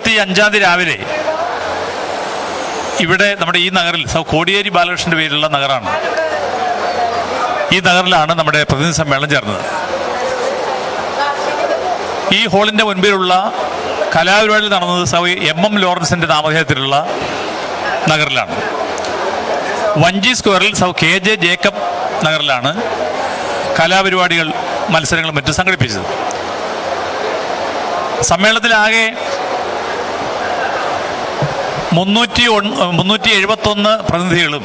25 രാവിലെ ഇവിടെ നമ്മുടെ ഈ നഗറിൽ കോടിയേരി ബാലകൃഷ്ണൻ്റെ പേരിലുള്ള നഗറാണ്. ഈ നഗറിലാണ് നമ്മുടെ പ്രതിനിധി സമ്മേളനം ചേർന്നത്. ഈ ഹാളിൻ്റെ മുൻപിലുള്ള കലാപരിപാടിയിൽ നടന്നത് MM ലോറൻസിൻ്റെ നാമധേയത്തിലുള്ള നഗറിലാണ്. വഞ്ചി സ്ക്വയറിൽ KJ ജേക്കബ് നഗറിലാണ് കലാപരിപാടികൾ, മത്സരങ്ങളും മറ്റും സംഘടിപ്പിച്ചത്. സമ്മേളനത്തിലാകെ 371 പ്രതിനിധികളും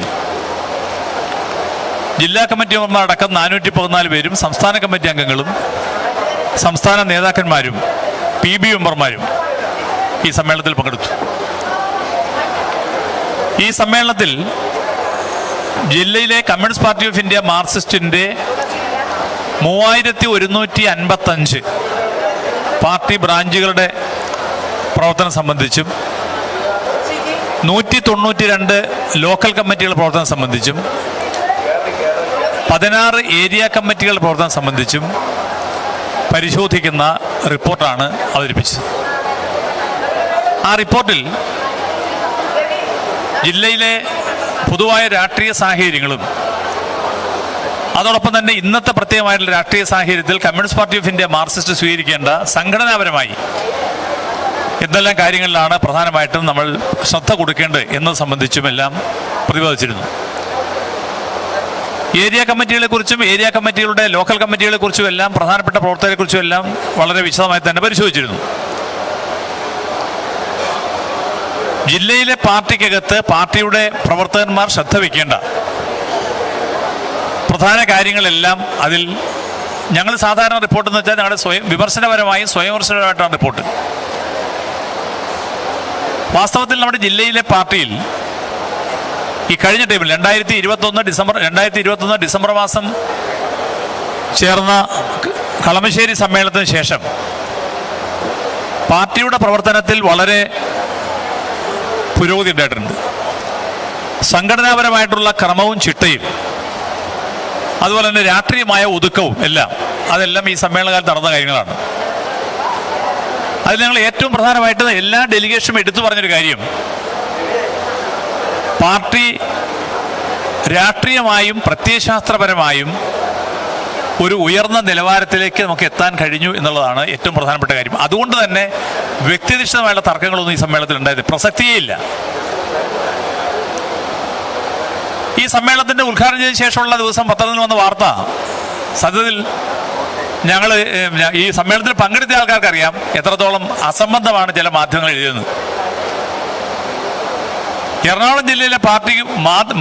ജില്ലാ കമ്മിറ്റി മെമ്പർമാരടക്കം 414 പേരും, സംസ്ഥാന കമ്മിറ്റി അംഗങ്ങളും സംസ്ഥാന നേതാക്കന്മാരും PB മെമ്പർമാരും ഈ സമ്മേളനത്തിൽ പങ്കെടുത്തു. ഈ സമ്മേളനത്തിൽ ജില്ലയിലെ കമ്മ്യൂണിസ്റ്റ് പാർട്ടി ഓഫ് ഇന്ത്യ മാർക്സിസ്റ്റിൻ്റെ 3155 പാർട്ടി ബ്രാഞ്ചുകളുടെ പ്രവർത്തനം സംബന്ധിച്ചും 192 ലോക്കൽ കമ്മിറ്റികളുടെ പ്രവർത്തനം സംബന്ധിച്ചും 16 ഏരിയ കമ്മിറ്റികളുടെ പ്രവർത്തനം സംബന്ധിച്ചും പരിശോധിക്കുന്ന റിപ്പോർട്ടാണ് അവതരിപ്പിച്ചത്. ആ റിപ്പോർട്ടിൽ ജില്ലയിലെ പൊതുവായ രാഷ്ട്രീയ സാഹചര്യങ്ങളും അതോടൊപ്പം തന്നെ ഇന്നത്തെ പ്രത്യേകമായിട്ടുള്ള രാഷ്ട്രീയ സാഹചര്യത്തിൽ communist party of India Marxist സ്വീകരിക്കേണ്ട സംഘടനാപരമായി എന്തെല്ലാം കാര്യങ്ങളിലാണ് പ്രധാനമായിട്ടും നമ്മൾ ശ്രദ്ധ കൊടുക്കേണ്ടത് എന്നത് സംബന്ധിച്ചുമെല്ലാം പ്രതിപാദിച്ചിരുന്നു. ഏരിയ കമ്മിറ്റികളെക്കുറിച്ചും ഏരിയ കമ്മിറ്റികളുടെ ലോക്കൽ കമ്മിറ്റികളെക്കുറിച്ചും എല്ലാം പ്രധാനപ്പെട്ട പ്രവർത്തകരെക്കുറിച്ചും എല്ലാം വളരെ വിശദമായി തന്നെ പരിശോധിച്ചിരുന്നു. ജില്ലയിലെ പാർട്ടിക്കകത്ത് പാർട്ടിയുടെ പ്രവർത്തകന്മാർ ശ്രദ്ധ വയ്ക്കേണ്ട പ്രധാന കാര്യങ്ങളെല്ലാം അതിൽ ഞങ്ങൾ സാധാരണ റിപ്പോർട്ട് എന്ന് വെച്ചാൽ ഞങ്ങളുടെ വിമർശനപരമായും സ്വയംവിമർശനപരമായിട്ടാണ് റിപ്പോർട്ട്. വാസ്തവത്തിൽ നമ്മുടെ ജില്ലയിലെ പാർട്ടിയിൽ ഈ കഴിഞ്ഞ ടൈമിൽ 2021 ഡിസംബർ മാസം ചേർന്ന കളമശ്ശേരി സമ്മേളനത്തിന് ശേഷം പാർട്ടിയുടെ പ്രവർത്തനത്തിൽ വളരെ പുരോഗതി ഉണ്ടായിട്ടുണ്ട്. സംഘടനാപരമായിട്ടുള്ള ക്രമവും ചിട്ടയും അതുപോലെ തന്നെ രാഷ്ട്രീയമായ ഒതുക്കവും അതെല്ലാം ഈ സമ്മേളനകാലത്ത് നടന്ന കാര്യങ്ങളാണ്. അതിൽ ഞങ്ങൾ ഏറ്റവും പ്രധാനമായിട്ട് എല്ലാ ഡെലിഗേഷനും എടുത്തു പറഞ്ഞൊരു കാര്യം, പാർട്ടി രാഷ്ട്രീയമായും പ്രത്യയശാസ്ത്രപരമായും ഒരു ഉയർന്ന നിലവാരത്തിലേക്ക് നമുക്ക് എത്താൻ കഴിഞ്ഞു എന്നുള്ളതാണ് ഏറ്റവും പ്രധാനപ്പെട്ട കാര്യം. അതുകൊണ്ട് തന്നെ വ്യക്തിനിഷ്ഠമായുള്ള തർക്കങ്ങളൊന്നും ഈ സമ്മേളനത്തിൽ ഉണ്ടായത് പ്രസക്തിയേ. ഈ സമ്മേളനത്തിൻ്റെ ഉദ്ഘാടനം ചെയ്ത ശേഷമുള്ള ദിവസം പത്രത്തിൽ വന്ന വാർത്ത, സത്യത്തിൽ ഞങ്ങൾ ഈ സമ്മേളനത്തിൽ പങ്കെടുത്ത ആൾക്കാർക്കറിയാം എത്രത്തോളം അസംബന്ധമാണ് ചില മാധ്യമങ്ങൾ എഴുതിയത്. എറണാകുളം ജില്ലയിലെ പാർട്ടി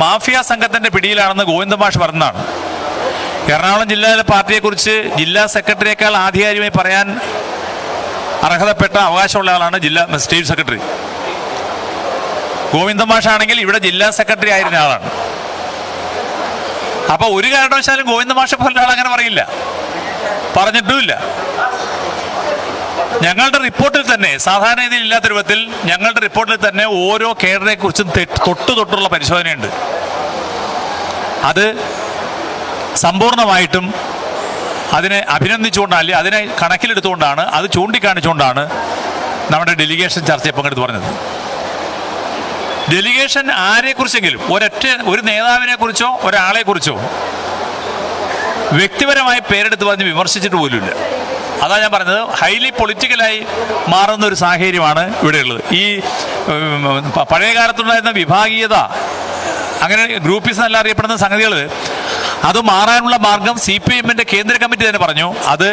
മാഫിയ സംഘത്തിൻ്റെ പിടിയിലാണെന്ന് ഗോവിന്ദമാഷ് പറഞ്ഞതാണ്. എറണാകുളം ജില്ലയിലെ പാർട്ടിയെക്കുറിച്ച് ജില്ലാ സെക്രട്ടറിയേക്കാൾ ആധികാരികമായി പറയാൻ അർഹതപ്പെട്ട അവകാശമുള്ള ആളാണ് സ്റ്റേറ്റ് സെക്രട്ടറി. ഗോവിന്ദമാഷാണെങ്കിൽ ഇവിടെ ജില്ലാ സെക്രട്ടറി ആയിരുന്ന ആളാണ്. അപ്പോൾ ഒരു കാരണവശാലും ഗോവിന്ദമാഷെ പോലെ ആൾ അങ്ങനെ പറയില്ല, പറഞ്ഞിട്ടുമില്ല. ഞങ്ങളുടെ റിപ്പോർട്ടിൽ തന്നെ സാധാരണ രീതിയിൽ ഇല്ലാത്ത രൂപത്തിൽ ഞങ്ങളുടെ റിപ്പോർട്ടിൽ തന്നെ ഓരോ കേഡറെ കുറിച്ചും തൊട്ടുള്ള പരിശോധനയുണ്ട്. അത് സമ്പൂർണമായിട്ടും അതിനെ അഭിനന്ദിച്ചുകൊണ്ടല്ല, അതിനെ കണക്കിലെടുത്തുകൊണ്ടാണ്, അത് ചൂണ്ടിക്കാണിച്ചുകൊണ്ടാണ് നമ്മുടെ ഡെലിഗേഷൻ ചർച്ചയിൽ പങ്കെടുത്ത് പറഞ്ഞത്. ഡെലിഗേഷൻ ആരെക്കുറിച്ചെങ്കിലും ഒരു നേതാവിനെ കുറിച്ചോ ഒരാളെ കുറിച്ചോ വ്യക്തിപരമായി പേരെടുത്ത് പറഞ്ഞ് വിമർശിച്ചിട്ട് പോലുമില്ല. അതാ ഞാൻ പറഞ്ഞത്, ഹൈലി പൊളിറ്റിക്കലായി മാറുന്ന ഒരു സാഹചര്യമാണ് ഇവിടെയുള്ളത്. ഈ പഴയ കാലത്തുണ്ടായിരുന്ന വിഭാഗീയത, അങ്ങനെ ഗ്രൂപ്പിസം എല്ലാം അറിയപ്പെടുന്ന സംഗതികൾ, അത് മാറാനുള്ള മാർഗം CPM-ന്റെ കേന്ദ്ര കമ്മിറ്റി തന്നെ പറഞ്ഞു. അത്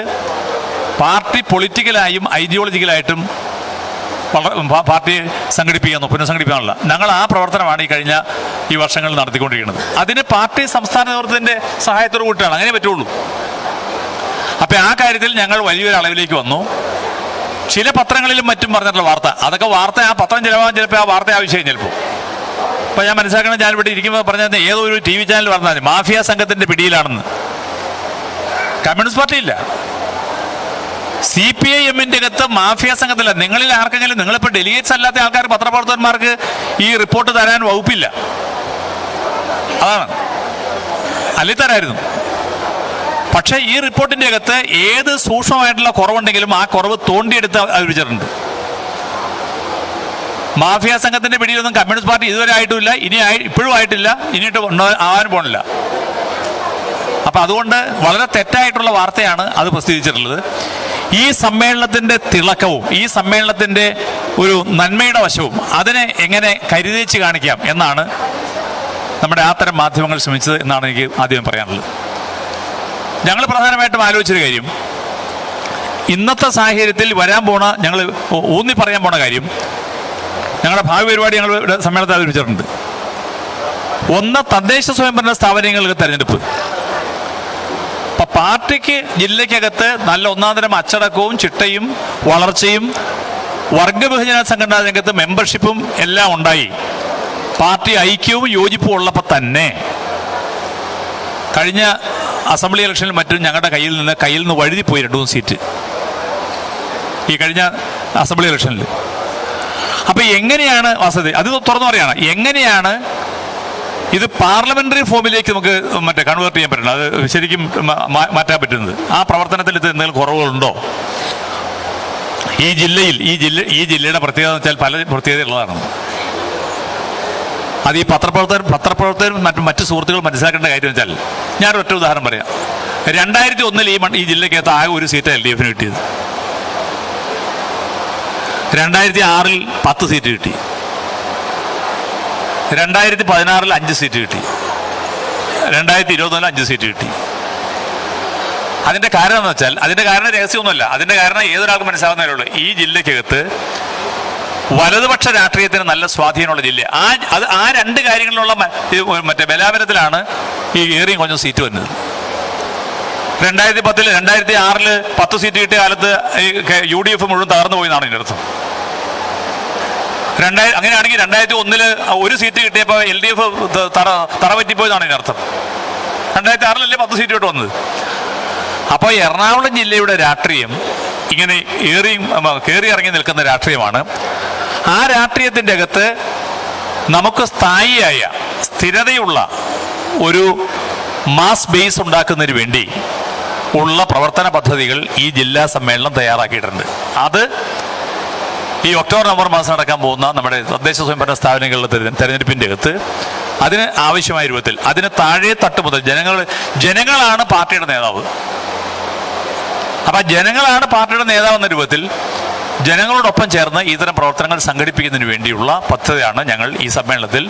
പാർട്ടി പൊളിറ്റിക്കലായും ഐഡിയോളജിക്കലായിട്ടും പാർട്ടിയെ പുനഃസംഘടിപ്പിക്കാനുള്ള ഞങ്ങൾ ആ പ്രവർത്തനമാണ് ഈ വർഷങ്ങളിൽ നടത്തിക്കൊണ്ടിരിക്കുന്നത്. അതിന് പാർട്ടി സംസ്ഥാന നേതൃത്വത്തിൻ്റെ സഹായത്തോടു കൂട്ടിയാണ് അങ്ങനെ പറ്റുള്ളൂ. അപ്പം ആ കാര്യത്തിൽ ഞങ്ങൾ വലിയൊരു അളവിലേക്ക് വന്നു. ചില പത്രങ്ങളിലും മറ്റും പറഞ്ഞിട്ടുള്ള വാർത്ത, അതൊക്കെ ആ പത്രം ചിലപ്പോൾ ആ വാർത്ത ആവശ്യം ചിലപ്പോൾ. അപ്പോൾ ഞാൻ മനസ്സിലാക്കണം, ഞാൻ ഇവിടെ ഇരിക്കുമ്പോൾ പറഞ്ഞാൽ ഏതോ ഒരു TV ചാനൽ പറഞ്ഞാൽ മാഫിയ സംഘത്തിൻ്റെ പിടിയിലാണെന്ന്. കമ്മ്യൂണിസ്റ്റ് പാർട്ടിയില്ല, CPIM-ന്റെ അകത്ത് മാഫിയ സംഘത്തില്ല. നിങ്ങളിൽ ആർക്കെങ്കിലും, നിങ്ങളിപ്പോൾ ഡെലിഗേറ്റ്സ് അല്ലാത്ത ആൾക്കാർ, പത്രപ്രവർത്തകന്മാർക്ക് ഈ റിപ്പോർട്ട് തരാൻ വകുപ്പില്ല. അതാണ്, അല്ലെങ്കിൽ തരായിരുന്നു. പക്ഷേ ഈ റിപ്പോർട്ടിൻ്റെ അകത്ത് ഏത് സൂക്ഷ്മമായിട്ടുള്ള കുറവുണ്ടെങ്കിലും ആ കുറവ് തോണ്ടിയെടുത്ത് അവതരിപ്പിച്ചിട്ടുണ്ട്. മാഫിയ സംഘത്തിന്റെ പിടിയിലൊന്നും കമ്മ്യൂണിസ്റ്റ് പാർട്ടി ഇതുവരെ ആയിട്ടുമില്ല, ഇപ്പോഴും ആയിട്ടില്ല, ഇനിയിട്ട് ആവാനും പോണില്ല. അപ്പം അതുകൊണ്ട് വളരെ തെറ്റായിട്ടുള്ള വാർത്തയാണ് അത് പ്രസിദ്ധീകരിച്ചിട്ടുള്ളത്. ഈ സമ്മേളനത്തിൻ്റെ തിളക്കവും ഈ സമ്മേളനത്തിൻ്റെ ഒരു നന്മയുടെ വശവും അതിനെ എങ്ങനെ കരുതേച്ച് കാണിക്കാം എന്നാണ് നമ്മുടെ അത്തരം മാധ്യമങ്ങൾ ശ്രമിച്ചത് എന്നാണ് എനിക്ക് ആദ്യം പറയാനുള്ളത്. ഞങ്ങൾ പ്രധാനമായിട്ടും ആലോചിച്ചൊരു കാര്യം, ഇന്നത്തെ സാഹചര്യത്തിൽ വരാൻ പോണ, ഞങ്ങൾ ഊന്നി പറയാൻ പോണ കാര്യം, ഞങ്ങളുടെ ഭാവി പരിപാടി ഞങ്ങൾ സമ്മേളനത്തിൽ അവതരിപ്പിച്ചിട്ടുണ്ട്. ഒന്ന്, തദ്ദേശ സ്വയംഭരണ സ്ഥാപനങ്ങൾക്ക് തെരഞ്ഞെടുപ്പ്. അപ്പം പാർട്ടിക്ക് ജില്ലയ്ക്കകത്ത് നല്ല ഒന്നാന്തരം അച്ചടക്കവും ചിട്ടയും വളർച്ചയും വർഗവിഭജന സംഘടനാ രംഗത്ത് മെമ്പർഷിപ്പും എല്ലാം ഉണ്ടായി, പാർട്ടി ഐക്യവും യോജിപ്പും ഉള്ളപ്പോൾ തന്നെ കഴിഞ്ഞ അസംബ്ലി ഇലക്ഷനിൽ മറ്റും ഞങ്ങളുടെ കയ്യിൽ നിന്ന് വഴുതിപ്പോയി 2-3 സീറ്റ് ഈ കഴിഞ്ഞ അസംബ്ലി ഇലക്ഷനിൽ. അപ്പം എങ്ങനെയാണ് വസതി, അത് തുറന്നു പറയാണ്, എങ്ങനെയാണ് ഇത് പാർലമെന്ററി ഫോമിലേക്ക് നമുക്ക് കൺവേർട്ട് ചെയ്യാൻ പറ്റുന്നത്, അത് ശരിക്കും മാറ്റാൻ പറ്റുന്നത്? ആ പ്രവർത്തനത്തിൽ ഇത് എന്തെങ്കിലും കുറവുകളുണ്ടോ? ഈ ജില്ലയുടെ പ്രത്യേകത എന്ന് വെച്ചാൽ പല പ്രത്യേകതയുള്ളതാണ്. അത് ഈ പത്രപ്രവർത്തകരും മറ്റു സുഹൃത്തുക്കൾ മനസ്സിലാക്കേണ്ട കാര്യം വെച്ചാൽ, ഞാനൊരൊറ്റ ഉദാഹരണം പറയാം. 2001 ഈ ജില്ലയ്ക്കകത്ത് ആകെ ഒരു സീറ്റ് LDF കിട്ടിയത്. 2006 10 സീറ്റ് കിട്ടി. 2016 5 സീറ്റ് കിട്ടി. 2021 5 സീറ്റ് കിട്ടി. അതിൻ്റെ കാരണം എന്ന് വെച്ചാൽ, അതിൻ്റെ കാരണം രഹസ്യമൊന്നുമല്ല, അതിൻ്റെ കാരണം ഏതൊരാൾക്കും മനസ്സിലാവുന്നതേ ഉള്ളൂ. ഈ ജില്ലയ്ക്കകത്ത് വലതുപക്ഷ രാഷ്ട്രീയത്തിന് നല്ല സ്വാധീനമുള്ള ജില്ല. ആ രണ്ട് കാര്യങ്ങളിലുള്ള ബലാബലത്തിലാണ് ഈ ഏറിയും കുറഞ്ഞ സീറ്റ് വരുന്നത്. 2010 2006 10 സീറ്റ് കിട്ടിയ കാലത്ത് UDF മുഴുവൻ തകർന്നു പോയി എന്നാണ് ഇതിൻ്റെ അർത്ഥം. അങ്ങനെയാണെങ്കിൽ 2001 1 സീറ്റ് കിട്ടിയപ്പോൾ LDF തറപറ്റിപ്പോയതാണ് ഇതിൻ്റെ അർത്ഥം. 2006 10 സീറ്റ് കിട്ടി വന്നത്. അപ്പോൾ എറണാകുളം ജില്ലയുടെ രാഷ്ട്രീയം ഇങ്ങനെ കയറി ഇറങ്ങി നിൽക്കുന്ന രാഷ്ട്രീയമാണ്. ആ രാഷ്ട്രീയത്തിൻ്റെ അകത്ത് നമുക്ക് സ്ഥായിയായ സ്ഥിരതയുള്ള ഒരു മാസ് ബേസ് ഉണ്ടാക്കുന്നതിന് വേണ്ടി ഉള്ള പ്രവർത്തന പദ്ധതികൾ ഈ ജില്ലാ സമ്മേളനം തയ്യാറാക്കിയിട്ടുണ്ട്. അത് ഈ ഒക്ടോബർ നവംബർ മാസം നടക്കാൻ പോകുന്ന നമ്മുടെ തദ്ദേശ സ്വയംഭരണ സ്ഥാപനങ്ങളുടെ തെരഞ്ഞെടുപ്പിൻ്റെ അകത്ത് അതിന് ആവശ്യമായ രൂപത്തിൽ, അതിന് താഴെ തട്ട് മുതൽ ജനങ്ങളാണ് പാർട്ടിയുടെ നേതാവ്. അപ്പം ജനങ്ങളാണ് പാർട്ടിയുടെ നേതാവ് എന്ന രൂപത്തിൽ ജനങ്ങളോടൊപ്പം ചേർന്ന് ഇത്തരം പ്രവർത്തനങ്ങൾ സംഘടിപ്പിക്കുന്നതിന് വേണ്ടിയുള്ള പദ്ധതിയാണ് ഞങ്ങൾ ഈ സമ്മേളനത്തിൽ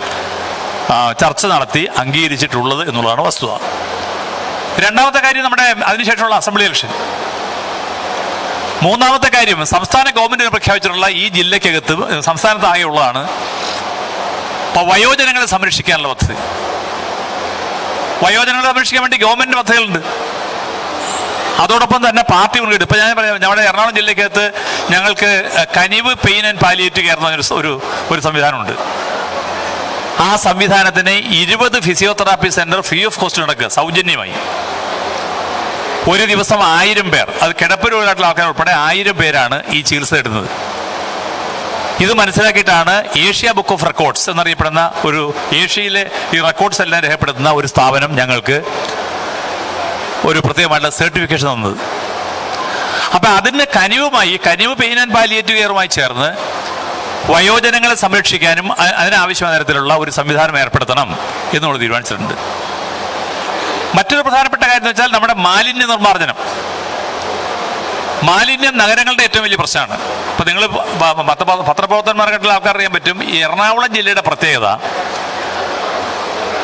ചർച്ച നടത്തി അംഗീകരിച്ചിട്ടുള്ളത് എന്നുള്ളതാണ് വസ്തുത. രണ്ടാമത്തെ കാര്യം, നമ്മുടെ അതിനുശേഷമുള്ള അസംബ്ലി ഇലക്ഷൻ. മൂന്നാമത്തെ കാര്യം, സംസ്ഥാന ഗവൺമെന്റിന് പ്രഖ്യാപിച്ചിട്ടുള്ള ഈ ജില്ലയ്ക്കകത്ത് സംസ്ഥാനത്താകെയുള്ളതാണ് വയോജനങ്ങളെ സംരക്ഷിക്കാനുള്ള പദ്ധതി. വയോജനങ്ങളെ സംരക്ഷിക്കാൻ വേണ്ടി ഗവൺമെന്റ് പദ്ധതികളുണ്ട്. അതോടൊപ്പം തന്നെ പാർട്ടി മുൻകിട്ട് ഇപ്പം ഞാൻ പറയാം, നമ്മുടെ എറണാകുളം ജില്ലയ്ക്കകത്ത് ഞങ്ങൾക്ക് കനിവ് പെയിൻ ആൻഡ് പാലിയേറ്റീവ് കെയർ എന്ന ഒരു സംവിധാനമുണ്ട്. ആ സംവിധാനത്തിന് 20 physiotherapy centre free of cost നടക്കുക, സൗജന്യമായി. ഒരു ദിവസം 1000 പേർ, അത് കിടപ്പ് രോഗികളായിട്ടുള്ള ആൾക്കാർ ഉൾപ്പെടെ 1000 പേരാണ് ഈ ചികിത്സ തേടുന്നത്. ഇത് മനസ്സിലാക്കിയിട്ടാണ് ഏഷ്യ ബുക്ക് ഓഫ് റെക്കോർഡ്സ് എന്നറിയപ്പെടുന്ന ഏഷ്യയിലെ ഈ റെക്കോർഡ്സ് എല്ലാം രേഖപ്പെടുത്തുന്ന ഒരു സ്ഥാപനം ഞങ്ങൾക്ക് ഒരു പ്രത്യേകമായിട്ടുള്ള സർട്ടിഫിക്കേഷൻ തന്നത്. അപ്പം അതിന് കനിവ് പെയിൻ ആൻഡ് പാലിയേറ്റീവ് കെയറുമായി ചേർന്ന് വയോജനങ്ങളെ സംരക്ഷിക്കാനും അതിനാവശ്യമായ തരത്തിലുള്ള ഒരു സംവിധാനം ഏർപ്പെടുത്തണം എന്നുള്ളത് തീരുമാനിച്ചിട്ടുണ്ട്. മറ്റൊരു പ്രധാനപ്പെട്ട കാര്യം എന്ന് വെച്ചാൽ നമ്മുടെ മാലിന്യ നിർമ്മാർജ്ജനം. മാലിന്യം നഗരങ്ങളുടെ ഏറ്റവും വലിയ പ്രശ്നമാണ്. ഇപ്പം നിങ്ങൾ പത്രപ്രവർത്തകന്മാർക്കായിട്ടുള്ള ആൾക്കാർ അറിയാൻ പറ്റും, ഈ എറണാകുളം ജില്ലയുടെ പ്രത്യേകത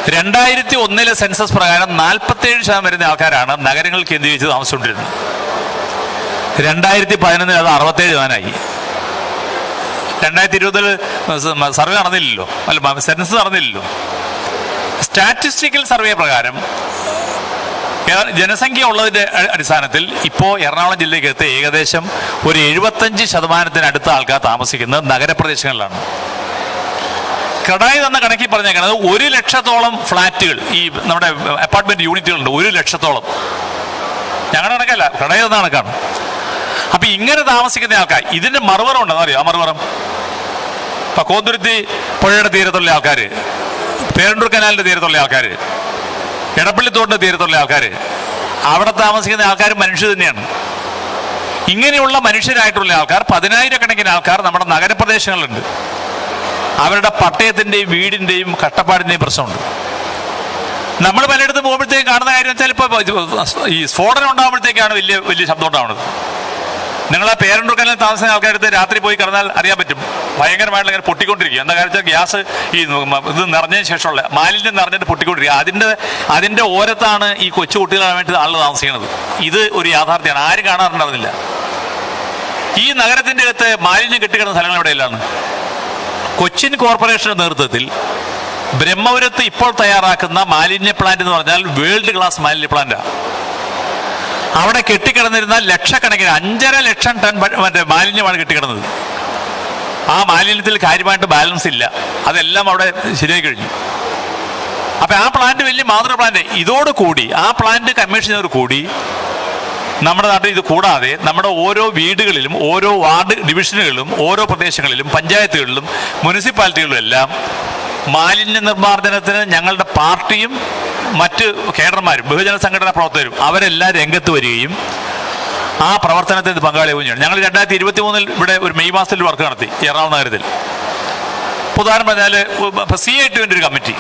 2001 സെൻസസ് പ്രകാരം 47% വരുന്ന ആൾക്കാരാണ് നഗരങ്ങൾ കേന്ദ്രീകരിച്ച് താമസിച്ചുകൊണ്ടിരുന്നത്. 2011 അത് 67%. 2020 സർവേ നടന്നില്ലല്ലോ, സെൻസസ് നടന്നില്ലല്ലോ. സ്റ്റാറ്റിസ്റ്റിക്കൽ സർവേ പ്രകാരം ജനസംഖ്യ ഉള്ളതിൻ്റെ അടിസ്ഥാനത്തിൽ ഇപ്പോൾ എറണാകുളം ജില്ലയ്ക്കകത്ത് ഏകദേശം ഒരു 75% ആൾക്കാർ താമസിക്കുന്നത് നഗരപ്രദേശങ്ങളിലാണ്. കടായി തന്ന കണക്കിൽ പറഞ്ഞേക്കുന്നത് 1 ലക്ഷത്തോളം ഫ്ലാറ്റുകൾ, ഈ നമ്മുടെ അപ്പാർട്ട്മെന്റ് യൂണിറ്റുകളുണ്ട്. 1 ലക്ഷത്തോളം. ഞങ്ങളുടെ കണക്കല്ല, കടായി തന്ന കണക്കാണ്. അപ്പൊ ഇങ്ങനെ താമസിക്കുന്ന ആൾക്കാർ, ഇതിന്റെ മറുപറം ഉണ്ടെന്ന് അറിയാം. ആ മറുപറം ഇപ്പൊ കോന്തുരുത്തി പുഴയുടെ തീരത്തുള്ള ആൾക്കാർ, പേരണ്ടൂർ കനാലിന്റെ തീരത്തുള്ള ആൾക്കാർ, എടപ്പള്ളിത്തോടിന്റെ തീരത്തുള്ള ആൾക്കാർ, അവിടെ താമസിക്കുന്ന ആൾക്കാർ മനുഷ്യർ തന്നെയാണ്. ഇങ്ങനെയുള്ള മനുഷ്യരായിട്ടുള്ള ആൾക്കാർ 10,000 കണക്കിന് ആൾക്കാർ നമ്മുടെ നഗരപ്രദേശങ്ങളിലുണ്ട്. അവരുടെ പട്ടയത്തിൻ്റെയും വീടിൻ്റെയും കട്ടപ്പാടിൻ്റെയും പ്രശ്നമുണ്ട്. നമ്മൾ പലയിടത്തും പോകുമ്പോഴത്തേക്കും കാണുന്ന കാര്യം വെച്ചാൽ ഇപ്പോൾ ഈ സ്ഫോടനം ഉണ്ടാകുമ്പോഴത്തേക്കാണ് വലിയ വലിയ ശബ്ദം ഉണ്ടാവുന്നത്. നിങ്ങൾ ആ പേരൻറുക്കലിൽ താമസിക്കുന്ന ആൾക്കാരടുത്ത് രാത്രി പോയി കിടന്നാൽ അറിയാൻ പറ്റും, ഭയങ്കരമായിട്ടുള്ള ഇങ്ങനെ പൊട്ടിക്കൊണ്ടിരിക്കുക. എന്താ കാര്യം, ഗ്യാസ് ഈ ഇത് നിറഞ്ഞതിന് ശേഷമുള്ള മാലിന്യം നിറഞ്ഞിട്ട് പൊട്ടിക്കൊണ്ടിരിക്കുക. അതിൻ്റെ ഓരത്താണ് ഈ കൊച്ചു കുട്ടികളാണ് വേണ്ടി ആളുകൾ താമസിക്കുന്നത്. ഇത് ഒരു യാഥാർത്ഥ്യമാണ്, ആരും കാണാറുണ്ടാവുന്നില്ല. ഈ നഗരത്തിൻ്റെ അകത്ത് മാലിന്യം കെട്ടിക്കിടന്ന സ്ഥലങ്ങൾ എവിടെയെല്ലാം കൊച്ചിൻ കോർപ്പറേഷൻ്റെ നേതൃത്വത്തിൽ ബ്രഹ്മപുരത്ത് ഇപ്പോൾ തയ്യാറാക്കുന്ന മാലിന്യ പ്ലാന്റ് എന്ന് പറഞ്ഞാൽ വേൾഡ് ക്ലാസ് മാലിന്യ പ്ലാന്റാണ്. അവിടെ കെട്ടിക്കിടന്നിരുന്ന ലക്ഷക്കണക്കിന് 5.5 ലക്ഷം ടൺ മാലിന്യമാണ് കെട്ടിക്കിടന്നത്. ആ മാലിന്യത്തിൽ കാര്യമായിട്ട് ബാലൻസ് ഇല്ല, അതെല്ലാം അവിടെ ശരിയായി കഴിഞ്ഞു. അപ്പം ആ പ്ലാന്റ് വലിയ മാതൃ പ്ലാന്റ്. ഇതോടുകൂടി ആ പ്ലാന്റ് കമ്മീഷനോട് കൂടി നമ്മുടെ നാട്ടിൽ ഇത് കൂടാതെ നമ്മുടെ ഓരോ വീടുകളിലും ഓരോ വാർഡ് ഡിവിഷനുകളിലും ഓരോ പ്രദേശങ്ങളിലും പഞ്ചായത്തുകളിലും മുനിസിപ്പാലിറ്റികളിലും എല്ലാം മാലിന്യ നിർമ്മാർജ്ജനത്തിന് ഞങ്ങളുടെ പാർട്ടിയും മറ്റ് കേഡർമാരും ബഹുജന സംഘടനാ പ്രവർത്തകരും അവരെല്ലാം രംഗത്ത് വരികയും ആ പ്രവർത്തനത്തിന് പങ്കാളിയാവുകയും ചെയ്യണം. ഞങ്ങൾ 2023 ഇവിടെ ഒരു മെയ് മാസത്തിൽ വർക്ക് നടത്തി എറണാകുളം നഗരത്തിൽ. ഉദാഹരണം പറഞ്ഞാൽ CITUവിൻ്റെ ഒരു കമ്മിറ്റി,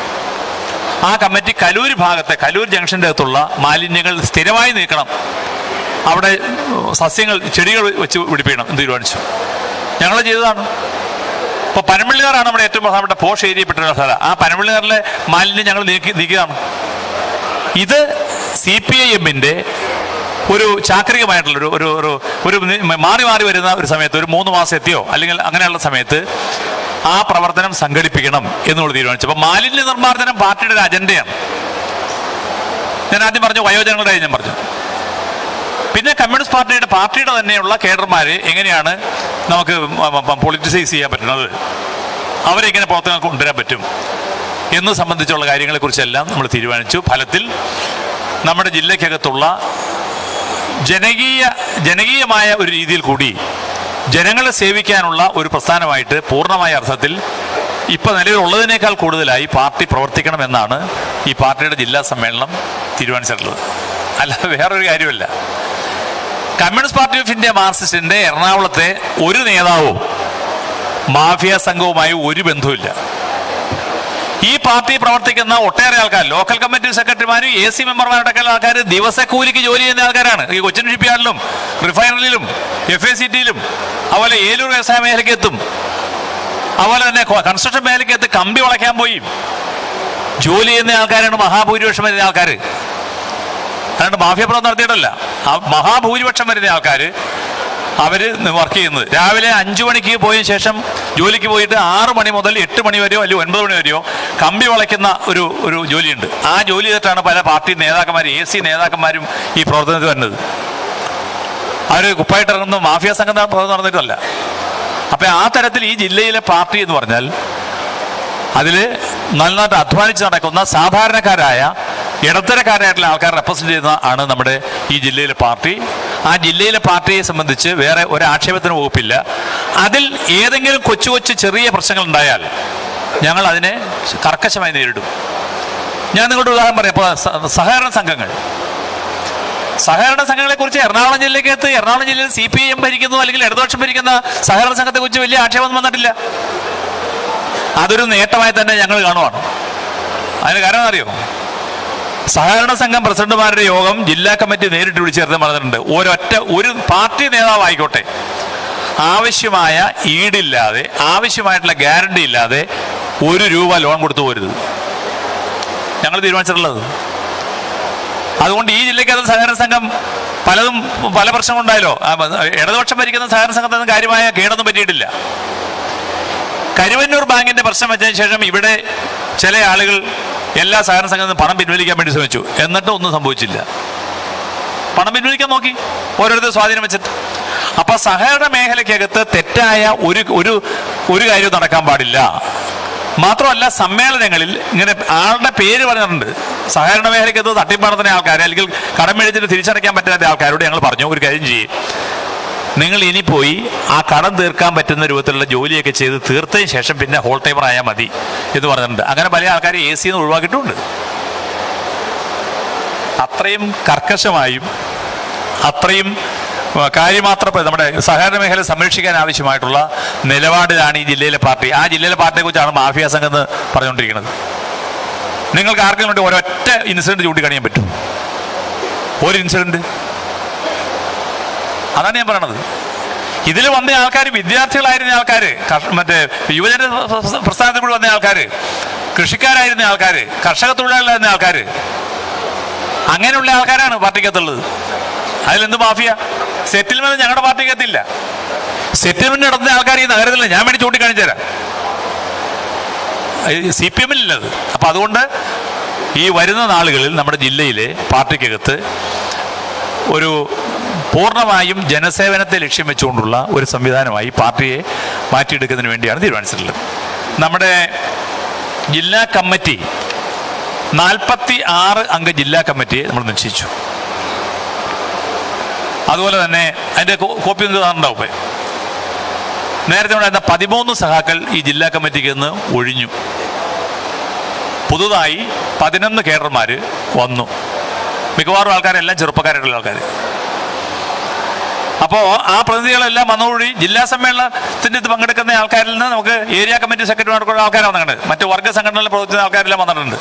ആ കമ്മിറ്റി കലൂർ ജംഗ്ഷൻ്റെ അകത്തുള്ള മാലിന്യങ്ങൾ സ്ഥിരമായി നീക്കണം, അവിടെ സസ്യങ്ങൾ ചെടികൾ വെച്ച് പിടിപ്പിക്കണം എന്ന് തീരുമാനിച്ചു. ഞങ്ങൾ ചെയ്തതാണ്. ഇപ്പോൾ പനമ്പള്ളിയാറാണ് നമ്മുടെ ഏറ്റവും പ്രധാനപ്പെട്ട പോഷ് ഏരിയപ്പെട്ട സ്ഥലം. ആ പനമ്പള്ളിയാറിലെ മാലിന്യം ഞങ്ങൾ നീക്കിയതാണ്. ഇത് CPIMൻ്റെ ഒരു ചാക്രികമായിട്ടുള്ള ഒരു മാറി വരുന്ന ഒരു സമയത്ത് ഒരു 3 മാസം എത്തിയോ അല്ലെങ്കിൽ അങ്ങനെയുള്ള സമയത്ത് ആ പ്രവർത്തനം സംഘടിപ്പിക്കണം എന്നുള്ളത് തീരുമാനിച്ചു. അപ്പോൾ മാലിന്യ നിർമ്മാർജ്ജനം പാർട്ടിയുടെ ഒരു അജണ്ടയാണ്. ഞാൻ ആദ്യം പറഞ്ഞു, വയോജനങ്ങളുടെ കാര്യം ഞാൻ പറഞ്ഞു. പിന്നെ കമ്മ്യൂണിസ്റ്റ് പാർട്ടിയുടെ തന്നെയുള്ള കേഡർമാരെ എങ്ങനെയാണ് നമുക്ക് പൊളിറ്റിസൈസ് ചെയ്യാൻ പറ്റുന്നത്, അവരെങ്ങനെ പ്രവർത്തനങ്ങൾ കൊണ്ടുവരാൻ പറ്റും എന്ന് സംബന്ധിച്ചുള്ള കാര്യങ്ങളെക്കുറിച്ചെല്ലാം നമ്മൾ തീരുമാനിച്ചു. ഫലത്തിൽ നമ്മുടെ ജില്ലയ്ക്കകത്തുള്ള ജനകീയമായ ഒരു രീതിയിൽ കൂടി ജനങ്ങളെ സേവിക്കാനുള്ള ഒരു പ്രസ്ഥാനമായിട്ട് പൂർണ്ണമായ അർത്ഥത്തിൽ ഇപ്പം നിലവിലുള്ളതിനേക്കാൾ കൂടുതലായി പാർട്ടി പ്രവർത്തിക്കണമെന്നാണ് ഈ പാർട്ടിയുടെ ജില്ലാ സമ്മേളനം തീരുമാനിച്ചിട്ടുള്ളത്. അല്ലാതെ വേറൊരു കാര്യമല്ല. കമ്മ്യൂണിസ്റ്റ് പാർട്ടി ഓഫ് ഇന്ത്യ മാർക്സിസ്റ്റിൻ്റെ എറണാകുളത്തെ ഒരു നേതാവും മാഫിയ സംഘവുമായി ഒരു ബന്ധവുമില്ല. ഈ പാർട്ടി പ്രവർത്തിക്കുന്ന ഒട്ടേറെ ആൾക്കാർ, ലോക്കൽ കമ്മിറ്റി സെക്രട്ടറിമാരും AC മെമ്പർമാരുടെയൊക്കെ ആൾക്കാർ ദിവസക്കൂലിക്ക് ജോലി ചെയ്യുന്ന ആൾക്കാരാണ്. ഈ കൊച്ചിൻ ഷിപ്പ്യാർഡിലും റിഫൈനറിയിലും FACTയിലും അതുപോലെ ഏലൂർ വ്യവസായ മേഖലയ്ക്കെത്തും, അതുപോലെ തന്നെ കൺസ്ട്രക്ഷൻ മേഖലയ്ക്കകത്ത് കമ്പി വളയ്ക്കാൻ പോയി ജോലി ചെയ്യുന്ന ആൾക്കാരാണ് മഹാഭൂരിപക്ഷം വരുന്ന ആൾക്കാർ. അല്ലാണ്ട് മാഫിയ പ്രവർത്തനം നടത്തിയിട്ടല്ല. ആ മഹാഭൂരിപക്ഷം വരുന്ന ആൾക്കാർ അവർ വർക്ക് ചെയ്യുന്നത് രാവിലെ 5 മണിക്ക് പോയതിനു ശേഷം ജോലിക്ക് പോയിട്ട് 6 മണി മുതൽ 8 മണി വരെയോ അല്ലെങ്കിൽ 9 മണി വരെയോ കമ്പി വളയ്ക്കുന്ന ഒരു ജോലിയുണ്ട്. ആ ജോലി ചെയ്തിട്ടാണ് പല പാർട്ടി നേതാക്കന്മാരും AC നേതാക്കന്മാരും ഈ പ്രവർത്തനത്തിൽ വരുന്നത്. അവർ കുപ്പായിട്ട് ഇറങ്ങുന്ന മാഫിയ സംഘം പ്രവർത്തനം നടന്നിട്ടല്ല. അപ്പം ആ തരത്തിൽ ഈ ജില്ലയിലെ പാർട്ടി എന്ന് പറഞ്ഞാൽ അതിൽ നന്നായിട്ട് അധ്വാനിച്ച് നടക്കുന്ന സാധാരണക്കാരായ ഇടത്തരക്കാരായിട്ടുള്ള ആൾക്കാർ റെപ്രസെൻ്റ് ചെയ്യുന്ന ആണ് നമ്മുടെ ഈ ജില്ലയിലെ പാർട്ടി. ആ ജില്ലയിലെ പാർട്ടിയെ സംബന്ധിച്ച് വേറെ ഒരു ആക്ഷേപത്തിന് വകുപ്പില്ല. അതിൽ ഏതെങ്കിലും കൊച്ചു ചെറിയ പ്രശ്നങ്ങൾ ഉണ്ടായാൽ ഞങ്ങൾ അതിനെ കർക്കശമായി നേരിടും. ഞാൻ നിങ്ങളുടെ ഉദാഹരണം പറയാം. ഇപ്പോൾ സഹകരണ സംഘങ്ങളെക്കുറിച്ച് എറണാകുളം ജില്ലയിൽ CPIM ഭരിക്കുന്നു അല്ലെങ്കിൽ ഇടതുപക്ഷം ഭരിക്കുന്ന സഹകരണ സംഘത്തെക്കുറിച്ച് വലിയ ആക്ഷേപമൊന്നും വന്നിട്ടില്ല. അതൊരു നേട്ടമായി തന്നെ ഞങ്ങൾ കാണുവാണ്. അതിന് കാരണം അറിയോ? സഹകരണ സംഘം പ്രസിഡന്റുമാരുടെ യോഗം ജില്ലാ കമ്മിറ്റി നേരിട്ട് വിളിച്ചേർത്ത് പറഞ്ഞിട്ടുണ്ട്, ഒരു പാർട്ടി നേതാവായിക്കോട്ടെ ആവശ്യമായ ഈടില്ലാതെ ആവശ്യമായിട്ടുള്ള ഗ്യാരണ്ടി ഇല്ലാതെ 1 രൂപ ലോൺ കൊടുത്തു പോരുത്. ഞങ്ങൾ തീരുമാനിച്ചിട്ടുള്ളത്. അതുകൊണ്ട് ഈ ജില്ലയ്ക്കകത്ത് സഹകരണ സംഘം പല പ്രശ്നങ്ങളുണ്ടായല്ലോ. ഇടതുപക്ഷം ഭരിക്കുന്ന സഹകരണ സംഘത്തിന് കാര്യമായ കേടൊന്നും പറ്റിയിട്ടില്ല. കരുവന്നൂർ ബാങ്കിന്റെ പ്രശ്നം വെച്ചതിന് ശേഷം ഇവിടെ ചില ആളുകൾ എല്ലാ സഹകരണ സംഘത്തിൽ പണം പിൻവലിക്കാൻ വേണ്ടി ശ്രമിച്ചു. എന്നിട്ടും ഒന്നും സംഭവിച്ചില്ല. പണം പിൻവലിക്കാൻ നോക്കി, ഓരോരുത്തർ സ്വാധീനം വെച്ചിട്ട്. അപ്പൊ സഹകരണ മേഖലയ്ക്കകത്ത് തെറ്റായ ഒരു കാര്യവും നടക്കാൻ പാടില്ല. മാത്രമല്ല, സമ്മേളനങ്ങളിൽ ഇങ്ങനെ ആളുടെ പേര് പറഞ്ഞിട്ടുണ്ട്. സഹകരണ മേഖലയ്ക്കകത്ത് തട്ടിപ്പണത്തിന് ആൾക്കാർ അല്ലെങ്കിൽ കടം മേടിച്ചിട്ട് തിരിച്ചടയ്ക്കാൻ പറ്റാത്ത ആൾക്കാരോട് ഞങ്ങൾ പറഞ്ഞു, ഒരു കാര്യം ചെയ്യും, നിങ്ങൾ ഇനി പോയി ആ കടം തീർക്കാൻ പറ്റുന്ന രൂപത്തിലുള്ള ജോലിയൊക്കെ ചെയ്ത് തീർത്തതിന് ശേഷം പിന്നെ ഹോൾ ടൈമർ ആയാൽ മതി എന്ന് പറഞ്ഞിട്ടുണ്ട്. അങ്ങനെ പല ആൾക്കാരെ AC ഒഴിവാക്കിയിട്ടുണ്ട്. അത്രയും കർക്കശമായും അത്രയും കാര്യമാത്ര നമ്മുടെ സഹകരണ മേഖല സംരക്ഷിക്കാൻ ആവശ്യമായിട്ടുള്ള നിലപാടിലാണ് ഈ ജില്ലയിലെ പാർട്ടി. ആ ജില്ലയിലെ പാർട്ടിയെക്കുറിച്ചാണ് മാഫിയ സംഘം എന്ന് പറഞ്ഞുകൊണ്ടിരിക്കുന്നത്. നിങ്ങൾക്ക് ആർക്കും വേണ്ടി ഒരൊറ്റ ഇൻസിഡന്റ് ചൂണ്ടിക്കാണിയാൻ പറ്റും? ഒരു ഇൻസിഡന്റ്? അതാണ് ഞാൻ പറയണത്. ഇതിൽ വന്ന ആൾക്കാർ വിദ്യാർത്ഥികളായിരുന്ന ആൾക്കാർ, മറ്റേ യുവജന പ്രസ്ഥാനത്തിൽ കൂടി വന്ന ആൾക്കാർ, കൃഷിക്കാരായിരുന്ന ആൾക്കാർ, കർഷക തൊഴിലാളികളായിരുന്ന ആൾക്കാർ, അങ്ങനെയുള്ള ആൾക്കാരാണ് പാർട്ടിക്കകത്തുള്ളത്. അതിലെന്ത് മാഫിയ? സെറ്റിൽമെന്റ് ഞങ്ങളുടെ പാർട്ടിക്കകത്തില്ല. സെറ്റിൽമെന്റ് നടത്തുന്ന ആൾക്കാർ ഈ നഗരത്തില്ല. ഞാൻ വേണ്ടി ചൂണ്ടിക്കാണിച്ചു തരാം. CPM അത്. അപ്പം അതുകൊണ്ട് ഈ വരുന്ന നാളുകളിൽ നമ്മുടെ ജില്ലയിലെ പാർട്ടിക്കകത്ത് ഒരു പൂർണ്ണമായും ജനസേവനത്തെ ലക്ഷ്യം വെച്ചുകൊണ്ടുള്ള ഒരു സംവിധാനമായി പാർട്ടിയെ മാറ്റിയെടുക്കുന്നതിന് വേണ്ടിയാണ് തീരുമാനിച്ചിട്ടുള്ളത്. നമ്മുടെ ജില്ലാ കമ്മിറ്റി 46 അംഗ ജില്ലാ കമ്മിറ്റിയെ നമ്മൾ നിശ്ചയിച്ചു. അതുപോലെ തന്നെ അതിൻ്റെ കോപ്പി ഉണ്ടാവും. നേരത്തെ ഉണ്ടായിരുന്ന 13 സഖാക്കൾ ഈ ജില്ലാ കമ്മിറ്റിക്ക് നിന്ന് ഒഴിഞ്ഞു. പുതുതായി 11 കേഡർമാർ വന്നു. മിക്കവാറും ആൾക്കാരെല്ലാം ചെറുപ്പക്കാരായിട്ടുള്ള ആൾക്കാർ. അപ്പോൾ ആ പ്രതിനിധികളെല്ലാം വന്നതോടുകൂടി ജില്ലാ സമ്മേളനത്തിൻ്റെ ഇത് പങ്കെടുക്കുന്ന ആൾക്കാരിൽ നിന്ന് നമുക്ക് ഏരിയ കമ്മിറ്റി സെക്രട്ടറിമാർക്കുള്ള ആൾക്കാർ വന്നിട്ടുണ്ട്. മറ്റു വർഗ്ഗ സംഘടനകളിൽ പ്രവർത്തിക്കുന്ന ആൾക്കാരെല്ലാം വന്നിട്ടുണ്ട്.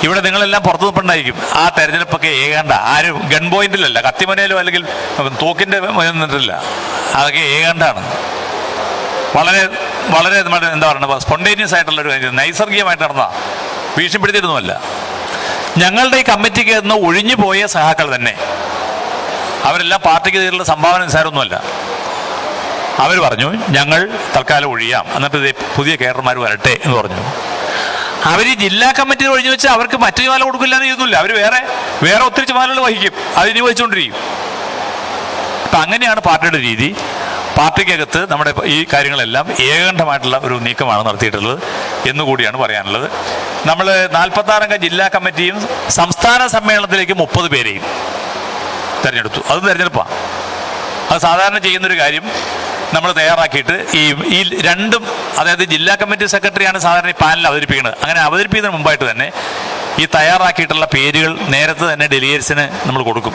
ഇവിടെ നിങ്ങളെല്ലാം പുറത്തു നിൽപ്പുണ്ടായിരിക്കും. ആ തെരഞ്ഞെടുപ്പൊക്കെ ഏകണ്ട ആരും ഗൺ പോയിന്റിലല്ല, കത്തിമനയിലോ അല്ലെങ്കിൽ തോക്കിൻ്റെ നിന്നിട്ടില്ല. അതൊക്കെ ഏകണ്ടാണ്. വളരെ വളരെ നമ്മുടെ എന്താ പറയുക, സ്പോണ്ടേനിയസ് ആയിട്ടുള്ളൊരു കാര്യം, നൈസർഗികമായിട്ട് നടന്ന, ഭീഷണിപ്പെടുത്തിയിരുന്നുമല്ല. ഞങ്ങളുടെ ഈ കമ്മിറ്റിക്ക് നിന്ന് ഒഴിഞ്ഞു പോയ സഹാക്കൾ തന്നെ അവരെല്ലാം പാർട്ടിക്ക് തീരുള്ള സംഭാവന നിസ്സാരമൊന്നുമല്ല. അവർ പറഞ്ഞു ഞങ്ങൾ തൽക്കാലം ഒഴിയാം, എന്നിട്ട് പുതിയ കേഡർമാർ വരട്ടെ എന്ന് പറഞ്ഞു. അവർ ഈ ജില്ലാ കമ്മിറ്റി ഒഴിഞ്ഞു വെച്ചാൽ അവർക്ക് മറ്റു ചുമതല കൊടുക്കില്ല എന്ന് ചെയ്യുന്നില്ല. അവർ വേറെ ഒത്തിരി ചുമതലകൾ വഹിക്കും, അതിനി വഹിച്ചുകൊണ്ടിരിക്കും. അപ്പം അങ്ങനെയാണ് പാർട്ടിയുടെ രീതി. പാർട്ടിക്കകത്ത് നമ്മുടെ ഈ കാര്യങ്ങളെല്ലാം ഏകകണ്ഠമായിട്ടുള്ള ഒരു നീക്കമാണ് നടത്തിയിട്ടുള്ളത് എന്നുകൂടിയാണ് പറയാനുള്ളത്. നമ്മൾ 46 അംഗ ജില്ലാ കമ്മിറ്റിയും സംസ്ഥാന സമ്മേളനത്തിലേക്ക് 30 പേരെയും തിരഞ്ഞെടുത്തു. അത് തിരഞ്ഞെടുപ്പാണ്. അത് സാധാരണ ചെയ്യുന്നൊരു കാര്യം നമ്മൾ തയ്യാറാക്കിയിട്ട് ഈ രണ്ടും, അതായത് ജില്ലാ കമ്മിറ്റി സെക്രട്ടറിയാണ് സാധാരണ ഈ പാനൽ അവതരിപ്പിക്കുന്നത്. അങ്ങനെ അവതരിപ്പിക്കുന്നതിന് മുമ്പായിട്ട് തന്നെ ഈ തയ്യാറാക്കിയിട്ടുള്ള പേരുകൾ നേരത്തെ തന്നെ ഡെലിഗേറ്റ്സിന് നമ്മൾ കൊടുക്കും.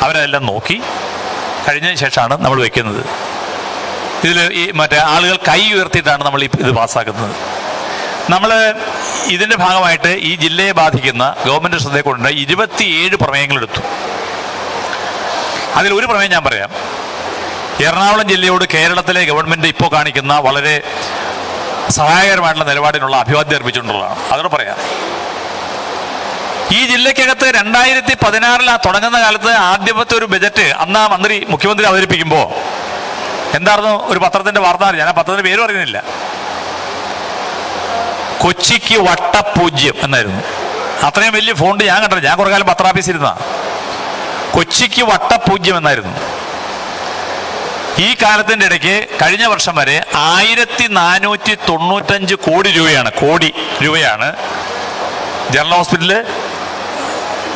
അവരെല്ലാം നോക്കി കഴിഞ്ഞതിന് ശേഷമാണ് നമ്മൾ വയ്ക്കുന്നത്. ഇതിൽ ഈ മറ്റേ ആളുകൾ കൈ ഉയർത്തിയിട്ടാണ് നമ്മൾ ഇത് പാസ്സാക്കുന്നത്. നമ്മൾ ഇതിൻ്റെ ഭാഗമായിട്ട് ഈ ജില്ലയെ ബാധിക്കുന്ന ഗവൺമെൻറ് ശ്രദ്ധയെ കൊണ്ട് 27 പ്രമേയങ്ങളെടുത്തു. അതിലൊരു പ്രമേയം ഞാൻ പറയാം. എറണാകുളം ജില്ലയോട് കേരളത്തിലെ ഗവൺമെൻറ് ഇപ്പോൾ കാണിക്കുന്ന വളരെ സഹായകരമായിട്ടുള്ള നിലപാടിനുള്ള അഭിവാദ്യം അർപ്പിച്ചുകൊണ്ടുള്ളതാണ്. അതോടെ പറയാം. ഈ ജില്ലയ്ക്കകത്ത് 2016 തുടങ്ങുന്ന കാലത്ത് ആദ്യത്തെ ഒരു ബജറ്റ് അന്ന് ആ മുഖ്യമന്ത്രി അവതരിപ്പിക്കുമ്പോൾ എന്തായിരുന്നു ഒരു പത്രത്തിൻ്റെ വാർത്ത? ഞാൻ ആ പത്രത്തിൻ്റെ പേര് പറയുന്നില്ല. കൊച്ചിക്ക് വട്ടപൂജ്യം എന്നായിരുന്നു. അത്രയും വലിയ ഫോണ്ട് ഞാൻ കണ്ടില്ല. ഞാൻ കുറേ കാലം പത്രാഫീസിരുന്ന. കൊച്ചിക്ക് വട്ടപൂജ്യം എന്നായിരുന്നു. ഈ കാലത്തിൻ്റെ ഇടയ്ക്ക് കഴിഞ്ഞ വർഷം വരെ 1495 കോടി രൂപയാണ് general hospital,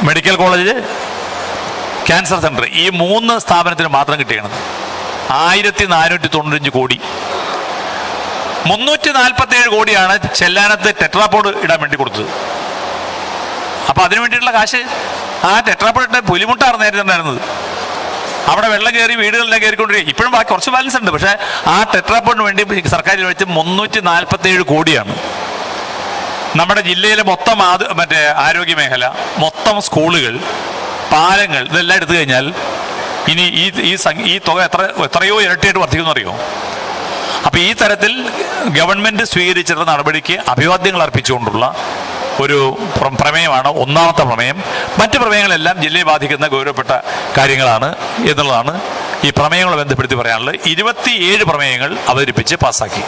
medical college, cancer centre, ഈ 3 സ്ഥാപനത്തിന് മാത്രം കിട്ടിയാണ്. 1495 കോടി. 347 കോടിയാണ് ചെല്ലാനത്ത് ടെട്രാപോഡ് ഇടാൻ വേണ്ടി കൊടുത്തത്. അപ്പോൾ അതിനു വേണ്ടിയിട്ടുള്ള കാശ് ആ ടെട്രാപോഡ് ഇട്ട പുലിമുട്ടാണ് നേരത്തെ ഉണ്ടായിരുന്നത്. അവിടെ വെള്ളം കയറി വീടുകളിലേക്ക് കയറിക്കൊണ്ടിരിക്കും. ഇപ്പോഴും ബാക്കി കുറച്ച് ബാലൻസ് ഉണ്ട്. പക്ഷേ ആ ടെട്രാപോഡിന് വേണ്ടി സർക്കാർ വെച്ച് 347 കോടിയാണ്. നമ്മുടെ ജില്ലയിലെ മൊത്തം മറ്റേ ആരോഗ്യ മേഖല, മൊത്തം സ്കൂളുകൾ, പാലങ്ങൾ, ഇതെല്ലാം എടുത്തു കഴിഞ്ഞാൽ ഇനി ഈ തുക എത്രയോ ഇരട്ടിയായിട്ട് വർദ്ധിക്കുമെന്ന് അറിയുമോ? അപ്പോൾ ഈ തരത്തിൽ ഗവൺമെൻറ് സ്വീകരിച്ചിട്ടുള്ള നടപടിക്ക് അഭിവാദ്യങ്ങൾ അർപ്പിച്ചുകൊണ്ടുള്ള ഒരു പ്രമേയമാണ് ഒന്നാമത്തെ പ്രമേയം. മറ്റ് പ്രമേയങ്ങളെല്ലാം ജില്ലയെ ബാധിക്കുന്ന ഗൗരവപ്പെട്ട കാര്യങ്ങളാണ് എന്നുള്ളതാണ് ഈ പ്രമേയങ്ങളെ ബന്ധപ്പെടുത്തി പറയാനുള്ളത്. 27 പ്രമേയങ്ങൾ അവതരിപ്പിച്ച് പാസ്സാക്കി.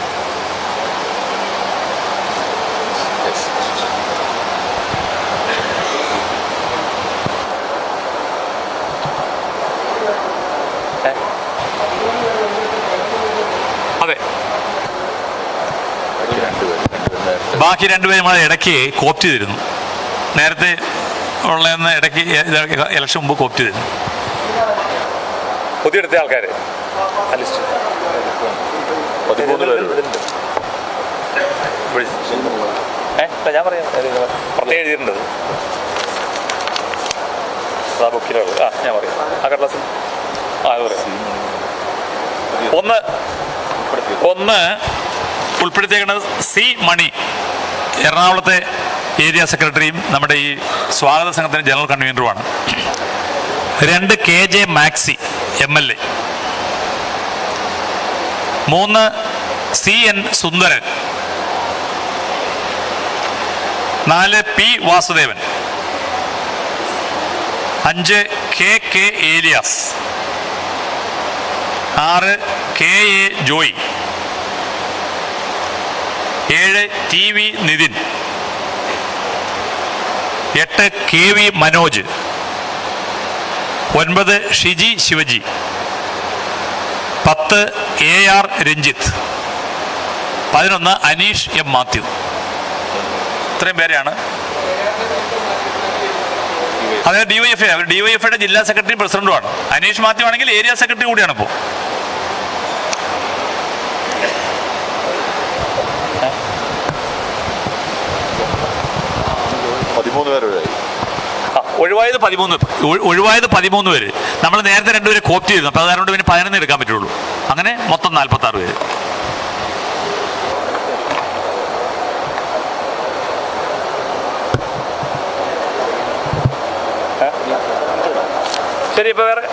അതെ, ബാക്കി 2 പേരും നമ്മളെ ഇടയ്ക്ക് കോപ്റ്റ് ചെയ്തിരുന്നു. നേരത്തെ ഉള്ളതെന്ന് ഇടയ്ക്ക് ഇലക്ഷൻ മുമ്പ് കോപ്റ്റ് ചെയ്തിരുന്നു. പുതിയ എടുത്ത ആൾക്കാർ ഞാൻ പറയാം പ്രത്യേകം എഴുതിയിട്ടുണ്ട്. ആ ബുക്കിലുള്ളത് ഞാൻ പറയാം. ആ കടലാസ് അത് പറയാം. ഒന്ന് ഉൾപ്പെടുത്തിയേക്കുന്നത് സി മണി, എറണാകുളത്തെ ഏരിയ സെക്രട്ടറിയും നമ്മുടെ ഈ സ്വാഗത സംഘത്തിൻ്റെ ജനറൽ കൺവീനറുമാണ്. 2 KJ Maxi MLA. 3 CN Sundaran. 4 P Vasudevan. 5 KK Elias. 6 KA Joy. 7 TV Nithin. 8 KV Manoj. 9 Shiji Sivaji. 10 AR Ranjith. 11 Aneesh M Mathew. ഇത്രയും പേരെയാണ്. അതായത് ഡിവൈഎഫ്ഐയുടെ ജില്ലാ സെക്രട്ടറി പ്രസിഡന്റുമാണ്. അനീഷ് മാത്യു ആണെങ്കിൽ ഏരിയ സെക്രട്ടറി കൂടിയാണ് ഇപ്പോൾ. ഒഴിവായത് 13 പേര്. നമ്മൾ നേരത്തെ 2 പേര് കോപ്റ്റ് ചെയ്തു. അപ്പോൾ അതുകൊണ്ട് പിന്നെ 11 എടുക്കാൻ പറ്റുള്ളൂ. അങ്ങനെ മൊത്തം 46 പേര്. ശരി, ഇപ്പോൾ വേറെ